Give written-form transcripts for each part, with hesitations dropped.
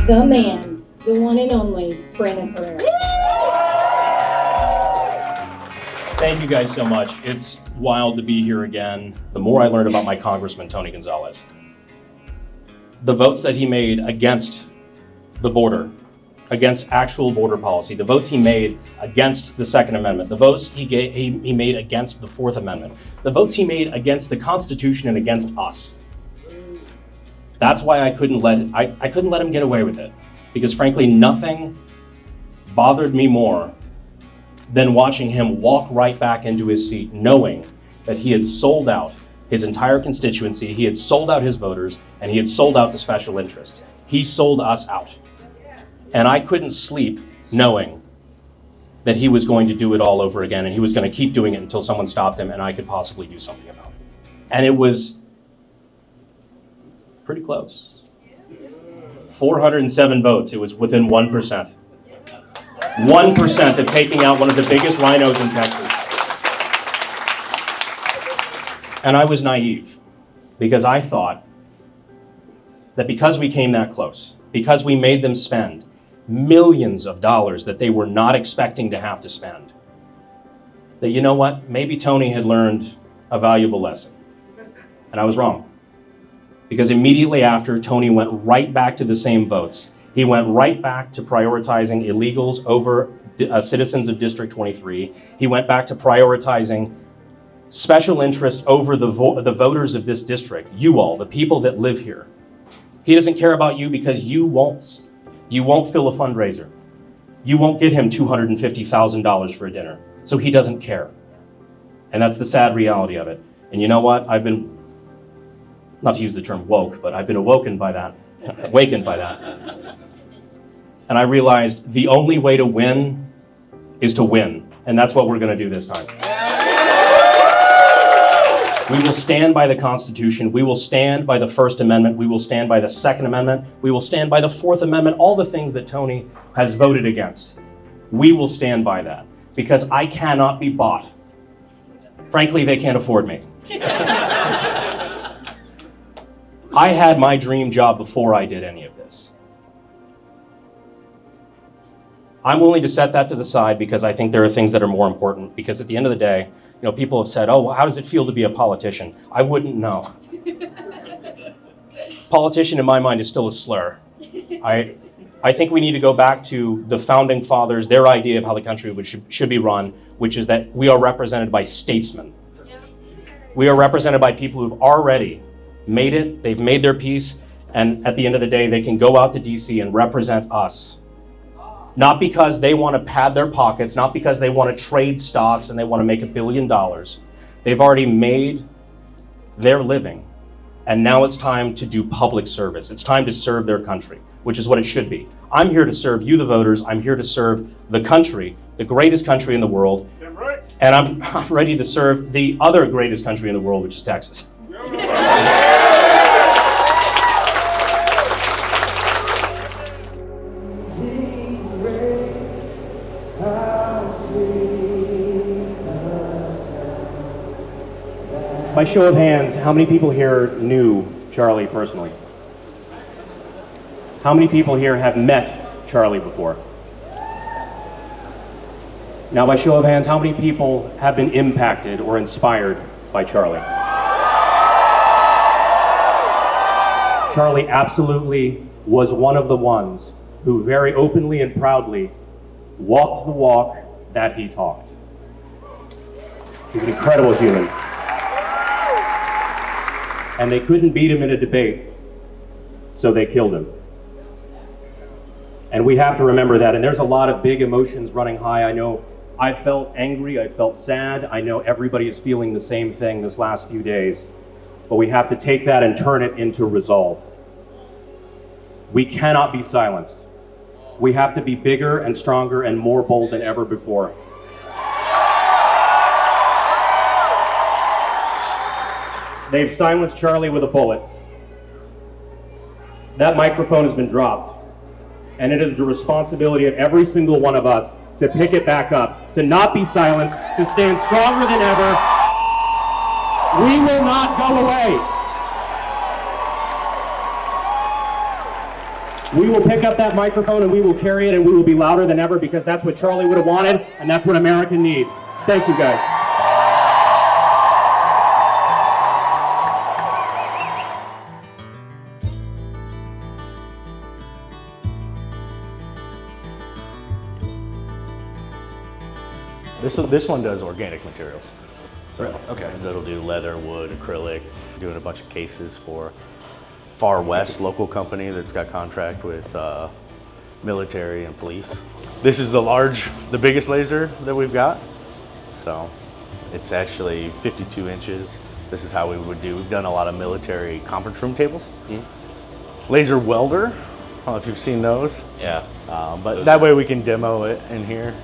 the man, the one and only Brandon Herrera. Thank you guys so much. It's wild to be here again. The more I learned about my Congressman, Tony Gonzalez, the votes that he made against the border, against actual border policy, the votes he made against the Second Amendment, the votes he made against the Fourth Amendment, the votes he made against the Constitution and against us. That's why I couldn't let him get away with it, because frankly, nothing bothered me more than watching him walk right back into his seat, knowing that he had sold out his entire constituency, he had sold out his voters, and he had sold out the special interests. He sold us out. And I couldn't sleep knowing that he was going to do it all over again, and he was going to keep doing it until someone stopped him and I could possibly do something about it. And it was pretty close. 407 votes, it was within 1%. 1% of taking out one of the biggest rhinos in Texas. And I was naive, because I thought that because we came that close, because we made them spend millions of dollars that they were not expecting to have to spend, that, you know what, maybe Tony had learned a valuable lesson. And I was wrong. Because immediately after, Tony went right back to the same votes. He went right back to prioritizing illegals over citizens of District 23. He went back to prioritizing special interest over the voters of this district, you all, the people that live here. He doesn't care about you because you won't fill a fundraiser. You won't get him $250,000 for a dinner. So he doesn't care. And that's the sad reality of it. And you know what? I've been, not to use the term woke, but I've been awakened by that. And I realized the only way to win is to win. And that's what we're going to do this time. We will stand by the Constitution. We will stand by the First Amendment. We will stand by the Second Amendment. We will stand by the Fourth Amendment, all the things that Tony has voted against. We will stand by that because I cannot be bought. Frankly, they can't afford me. I had my dream job before I did any of this. I'm willing to set that to the side because I think there are things that are more important, because at the end of the day, you know, people have said, oh, well, how does it feel to be a politician? I wouldn't know. Politician in my mind is still a slur. I think we need to go back to the founding fathers, their idea of how the country should be run, which is that we are represented by statesmen. We are represented by people who've already made it, they've made their peace, and at the end of the day, they can go out to DC and represent us. Not because they want to pad their pockets, not because they want to trade stocks and they want to make $1 billion. They've already made their living. And now it's time to do public service. It's time to serve their country, which is what it should be. I'm here to serve you, the voters. I'm here to serve the country, the greatest country in the world. And I'm ready to serve the other greatest country in the world, which is Texas. By show of hands, how many people here knew Charlie personally? How many people here have met Charlie before? Now, by show of hands, how many people have been impacted or inspired by Charlie? Charlie absolutely was one of the ones who very openly and proudly walked the walk that he talked. He's an incredible human. And they couldn't beat him in a debate, so they killed him. And we have to remember that. And there's a lot of big emotions running high. I know I felt angry, I felt sad. I know everybody is feeling the same thing this last few days. But we have to take that and turn it into resolve. We cannot be silenced. We have to be bigger and stronger and more bold than ever before. They've silenced Charlie with a bullet. That microphone has been dropped. And it is the responsibility of every single one of us to pick it back up, to not be silenced, to stand stronger than ever. We will not go away. We will pick up that microphone and we will carry it and we will be louder than ever because that's what Charlie would have wanted and that's what America needs. Thank you, guys. This one does organic materials. So Really? Okay. It'll do leather, wood, acrylic, doing a bunch of cases for Far West, local company that's got contract with military and police. This is the biggest laser that we've got. So it's actually 52 inches. This is how we would do. We've done a lot of military conference room tables. Mm-hmm. Laser welder, I don't know if you've seen those. Yeah. But that way we can demo it in here.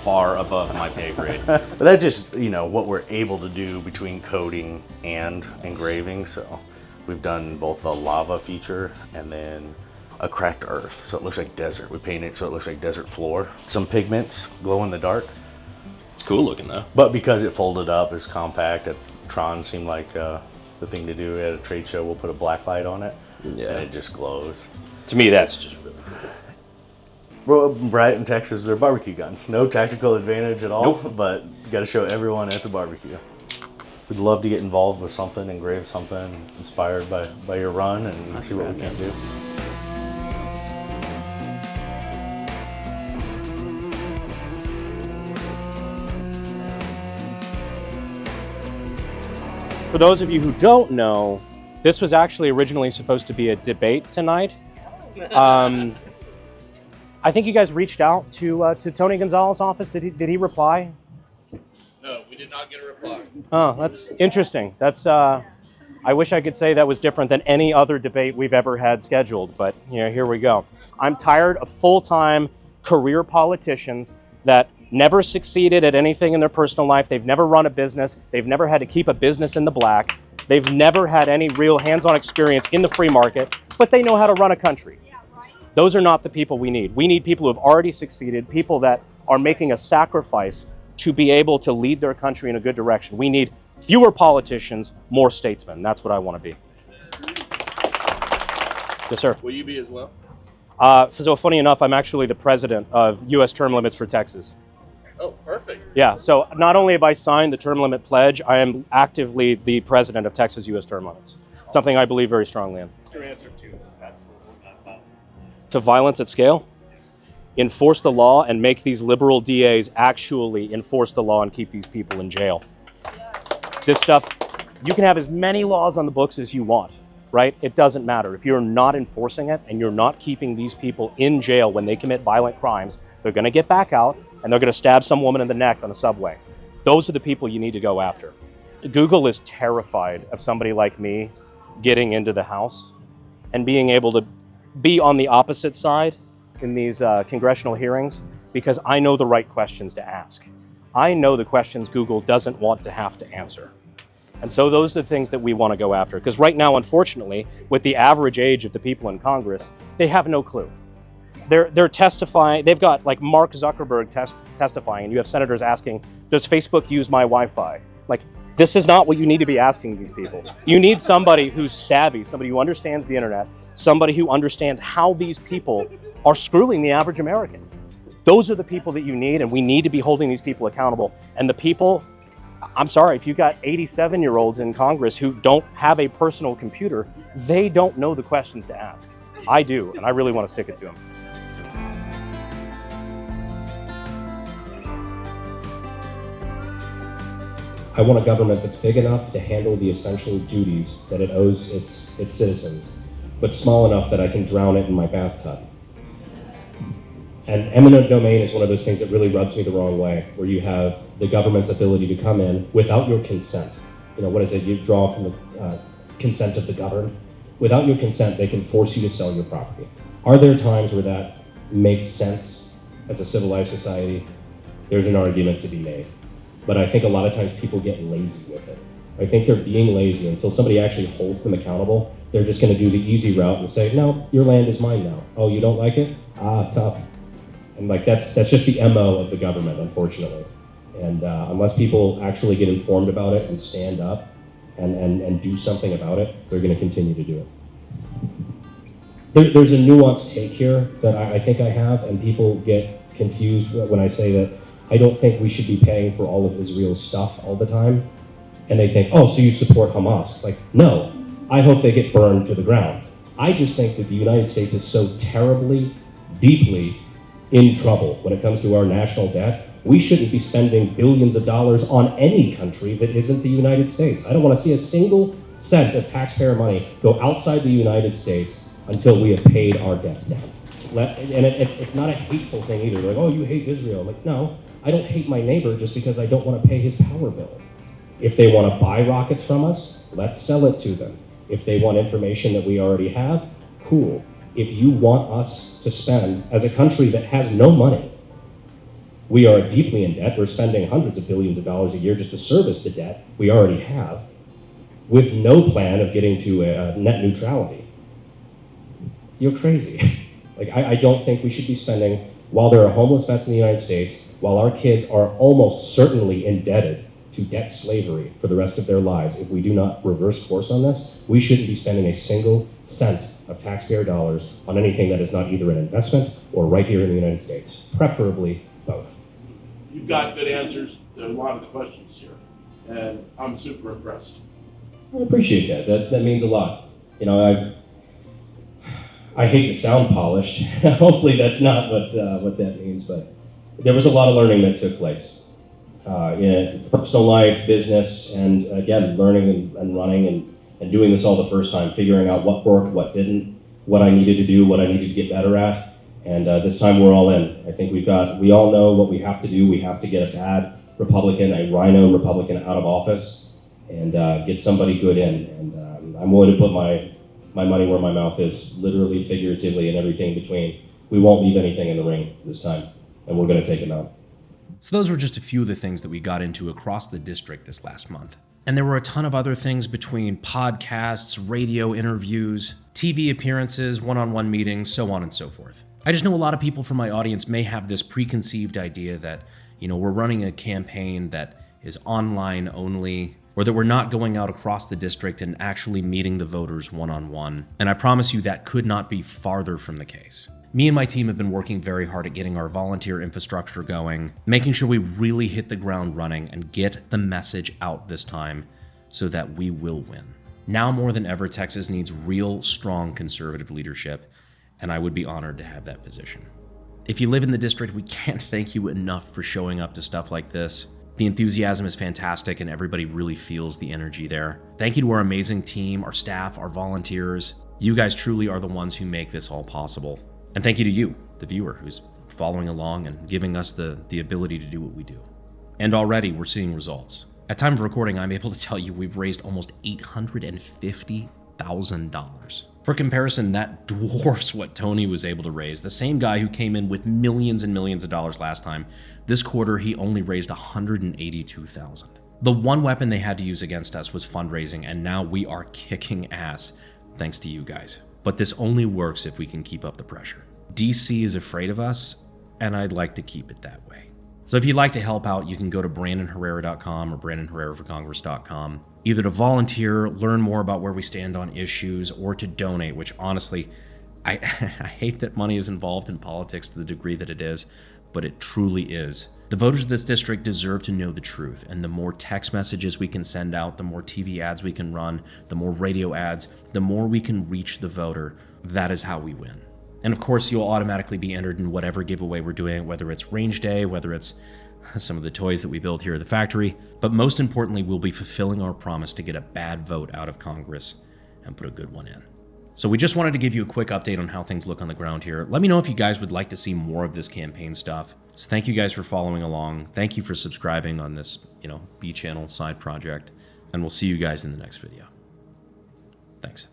Far above my pay grade. But that's just, what we're able to do between coding and engraving. So we've done both the lava feature and then a cracked earth. So it looks like desert. We paint it so it looks like desert floor. Some pigments, glow in the dark. It's cool looking though. But because it folded up, it's compact. Tron seemed like the thing to do at a trade show. We'll put a black light on it and it just glows. To me, that's just really cool. Well, Bright in Texas, they're barbecue guns. No tactical advantage at all, but you got to show everyone at the barbecue. We'd love to get involved with something, engrave something inspired by your run and see what we can do. For those of you who don't know, this was actually originally supposed to be a debate tonight. I think you guys reached out to Tony Gonzalez's office. Did he reply? No, we did not get a reply. Oh, that's interesting. That's I wish I could say that was different than any other debate we've ever had scheduled, but here we go. I'm tired of full-time career politicians that never succeeded at anything in their personal life. They've never run a business. They've never had to keep a business in the black. They've never had any real hands-on experience in the free market, but they know how to run a country. Those are not the people we need. We need people who have already succeeded, people that are making a sacrifice to be able to lead their country in a good direction. We need fewer politicians, more statesmen. That's what I want to be. Yes, sir. Will you be as well? So funny enough, I'm actually the president of U.S. Term Limits for Texas. Oh, perfect. Yeah, so not only have I signed the term limit pledge, I am actively the president of Texas U.S. Term Limits, something I believe very strongly in. Your answer to that's To violence at scale? Enforce the law and make these liberal DAs actually enforce the law and keep these people in jail. This stuff, you can have as many laws on the books as you want, right? It doesn't matter. If you're not enforcing it and you're not keeping these people in jail when they commit violent crimes, they're gonna get back out and they're gonna stab some woman in the neck on a subway. Those are the people you need to go after. Google is terrified of somebody like me getting into the House and being able to be on the opposite side in these congressional hearings because I know the right questions to ask. I know the questions Google doesn't want to have to answer. And so those are the things that we want to go after. Because right now, unfortunately, with the average age of the people in Congress, they have no clue. They're testifying, they've got like Mark Zuckerberg testifying, and you have senators asking, does Facebook use my Wi-Fi? Like, this is not what you need to be asking these people. You need somebody who's savvy, somebody who understands the internet, somebody who understands how these people are screwing the average American. Those are the people that you need, and we need to be holding these people accountable. And the people, I'm sorry, if you've got 87-year-olds in Congress who don't have a personal computer, they don't know the questions to ask. I do, and I really want to stick it to them. I want a government that's big enough to handle the essential duties that it owes its citizens, but small enough that I can drown it in my bathtub. And eminent domain is one of those things that really rubs me the wrong way, where you have the government's ability to come in without your consent. What is it? You draw from the consent of the governed. Without your consent, they can force you to sell your property. Are there times where that makes sense as a civilized society? There's an argument to be made. But I think a lot of times people get lazy with it. I think they're being lazy until somebody actually holds them accountable. They're just gonna do the easy route and say, no, your land is mine now. Oh, you don't like it? Ah, tough. And that's just the MO of the government, unfortunately. And unless people actually get informed about it and stand up and do something about it, they're gonna continue to do it. there's a nuanced take here that I think I have, and people get confused when I say that I don't think we should be paying for all of Israel's stuff all the time. And they think, oh, so you support Hamas. Like, no, I hope they get burned to the ground. I just think that the United States is so terribly, deeply in trouble when it comes to our national debt. We shouldn't be spending billions of dollars on any country that isn't the United States. I don't want to see a single cent of taxpayer money go outside the United States until we have paid our debts down. It's not a hateful thing either. They're like, oh, you hate Israel. I'm like, no, I don't hate my neighbor just because I don't want to pay his power bill. If they want to buy rockets from us, let's sell it to them. If they want information that we already have, cool. If you want us to spend, as a country that has no money, we are deeply in debt. We're spending hundreds of billions of dollars a year just to service the debt we already have, with no plan of getting to net neutrality. You're crazy. Like, I don't think we should be spending, while there are homeless vets in the United States, while our kids are almost certainly indebted to debt slavery for the rest of their lives, if we do not reverse course on this, we shouldn't be spending a single cent of taxpayer dollars on anything that is not either an investment or right here in the United States, preferably both. You've got good answers to a lot of the questions here, and I'm super impressed. I appreciate that. That means a lot. You know, I hate to sound polished. Hopefully that's not what that means, but there was a lot of learning that took place in personal life, business, and again, learning and running and doing this all the first time, figuring out what worked, what didn't, what I needed to do, what I needed to get better at. And this time we're all in. I think we all know what we have to do. We have to get a bad Republican, a rhino Republican out of office and get somebody good in. And I'm willing to put my money where my mouth is, literally, figuratively, and everything between. We won't leave anything in the ring this time, and we're going to take them out. So those were just a few of the things that we got into across the district this last month. And there were a ton of other things between podcasts, radio interviews, TV appearances, one-on-one meetings, so on and so forth. I just know a lot of people from my audience may have this preconceived idea that, we're running a campaign that is online only, or that we're not going out across the district and actually meeting the voters one-on-one. And I promise you that could not be farther from the case. Me and my team have been working very hard at getting our volunteer infrastructure going, making sure we really hit the ground running and get the message out this time so that we will win. Now more than ever, Texas needs real, strong conservative leadership, and I would be honored to have that position. If you live in the district, we can't thank you enough for showing up to stuff like this. The enthusiasm is fantastic and everybody really feels the energy there. Thank you to our amazing team, our staff, our volunteers. You guys truly are the ones who make this all possible. And thank you to you, the viewer, who's following along and giving us the ability to do what we do. And already we're seeing results. At time of recording, I'm able to tell you we've raised almost $850,000. For comparison, that dwarfs what Tony was able to raise. The same guy who came in with millions and millions of dollars last time. This quarter, he only raised $182,000. The one weapon they had to use against us was fundraising, and now we are kicking ass thanks to you guys. But this only works if we can keep up the pressure. DC is afraid of us, and I'd like to keep it that way. So if you'd like to help out, you can go to BrandonHerrera.com or BrandonHerreraforCongress.com, either to volunteer, learn more about where we stand on issues, or to donate, which honestly, I hate that money is involved in politics to the degree that it is, but it truly is. The voters of this district deserve to know the truth, and the more text messages we can send out, the more TV ads we can run, the more radio ads, the more we can reach the voter. That is how we win. And of course, you'll automatically be entered in whatever giveaway we're doing, whether it's range day, whether it's some of the toys that we build here at the factory. But most importantly, we'll be fulfilling our promise to get a bad vote out of Congress and put a good one in. So we just wanted to give you a quick update on how things look on the ground here. Let me know if you guys would like to see more of this campaign stuff. So thank you guys for following along. Thank you for subscribing on this, B channel side project. And we'll see you guys in the next video. Thanks.